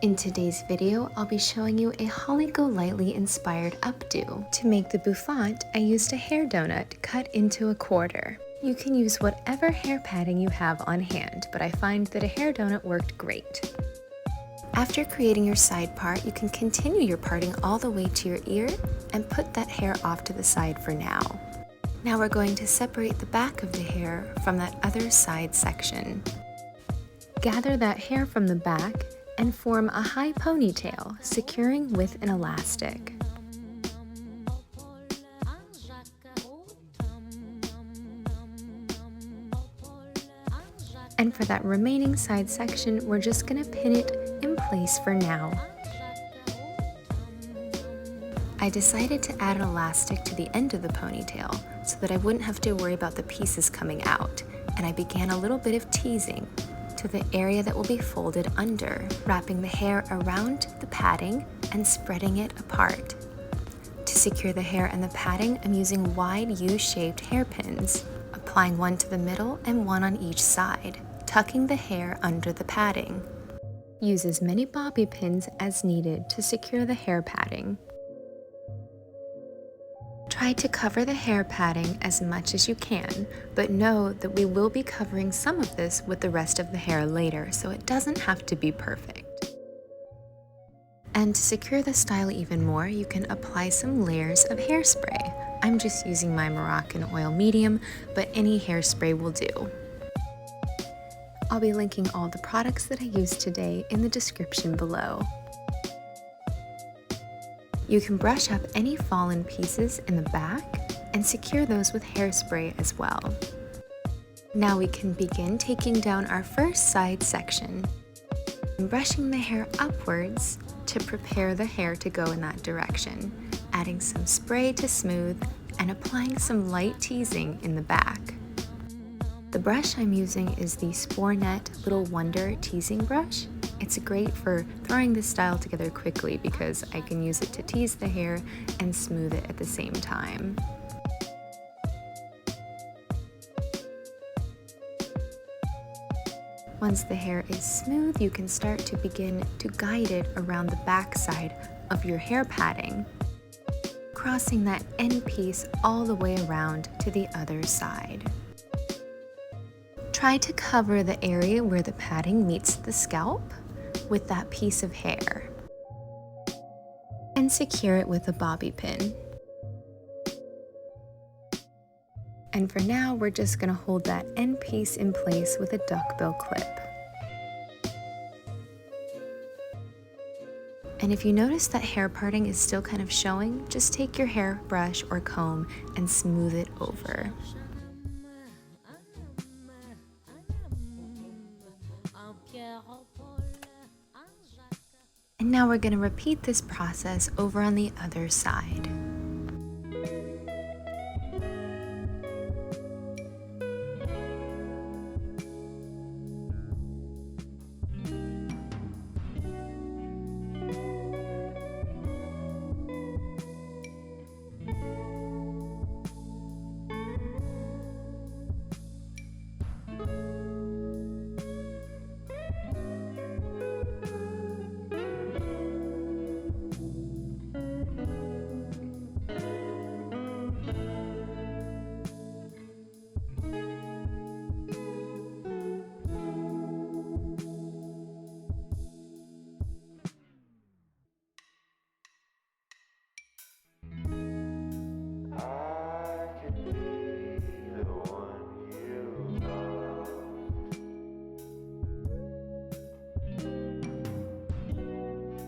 In today's video, I'll be showing you a Holly Golightly inspired updo. To make the bouffant, I used a hair donut cut into a quarter. You can use whatever hair padding you have on hand, but I find that a hair donut worked great. After creating your side part, you can continue your parting all the way to your ear and put that hair off to the side for now. Now we're going to separate the back of the hair from that other side section. Gather that hair from the back and form a high ponytail, securing with an elastic. And for that remaining side section, we're just gonna pin it in place for now. I decided to add an elastic to the end of the ponytail so that I wouldn't have to worry about the pieces coming out, and I began a little bit of teasing to the area that will be folded under, wrapping the hair around the padding and spreading it apart. To secure the hair and the padding, I'm using wide U-shaped hairpins, applying one to the middle and one on each side, tucking the hair under the padding. Use as many bobby pins as needed to secure the hair padding. Try to cover the hair padding as much as you can, but know that we will be covering some of this with the rest of the hair later, so it doesn't have to be perfect. And to secure the style even more, you can apply some layers of hairspray. I'm just using my Moroccan oil medium, but any hairspray will do. I'll be linking all the products that I used today in the description below. You can brush up any fallen pieces in the back and secure those with hairspray as well. Now we can begin taking down our first side section and brushing the hair upwards to prepare the hair to go in that direction, adding some spray to smooth and applying some light teasing in the back. The brush I'm using is the Spornet Little Wonder Teasing Brush. It's great for throwing this style together quickly because I can use it to tease the hair and smooth it at the same time. Once the hair is smooth, you can start to begin to guide it around the back side of your hair padding, crossing that end piece all the way around to the other side. Try to cover the area where the padding meets the scalp with that piece of hair and secure it with a bobby pin. And for now, we're just going to hold that end piece in place with a duckbill clip. And if you notice that hair parting is still kind of showing, just take your hairbrush or comb and smooth it over. And now we're going to repeat this process over on the other side.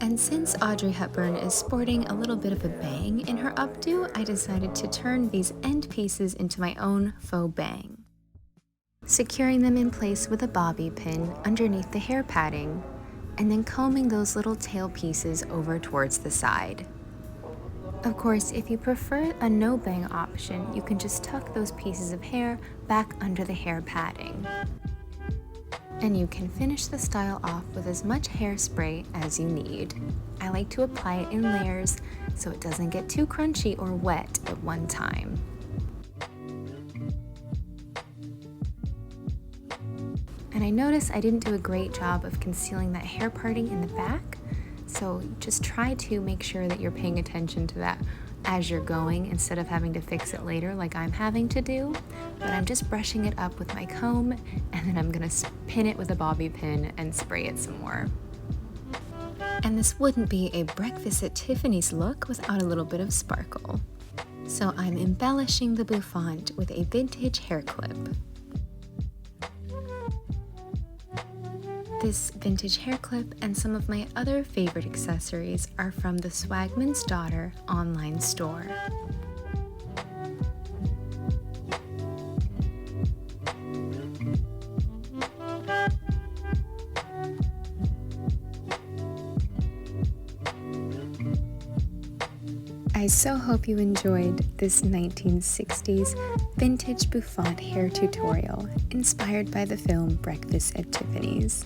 And since Audrey Hepburn is sporting a little bit of a bang in her updo, I decided to turn these end pieces into my own faux bang, securing them in place with a bobby pin underneath the hair padding, and then combing those little tail pieces over towards the side. Of course, if you prefer a no bang option, you can just tuck those pieces of hair back under the hair padding. And you can finish the style off with as much hairspray as you need. I like to apply it in layers so it doesn't get too crunchy or wet at one time. And I noticed I didn't do a great job of concealing that hair parting in the back, so just try to make sure that you're paying attention to that as you're going instead of having to fix it later like I'm having to do. But I'm just brushing it up with my comb, and then I'm gonna pin it with a bobby pin and spray it some more. And this wouldn't be a breakfast at Tiffany's look without a little bit of sparkle. So I'm embellishing the bouffant with a vintage hair clip. This vintage hair clip and some of my other favorite accessories are from the Swagman's Daughter online store. I so hope you enjoyed this 1960s vintage bouffant hair tutorial inspired by the film Breakfast at Tiffany's.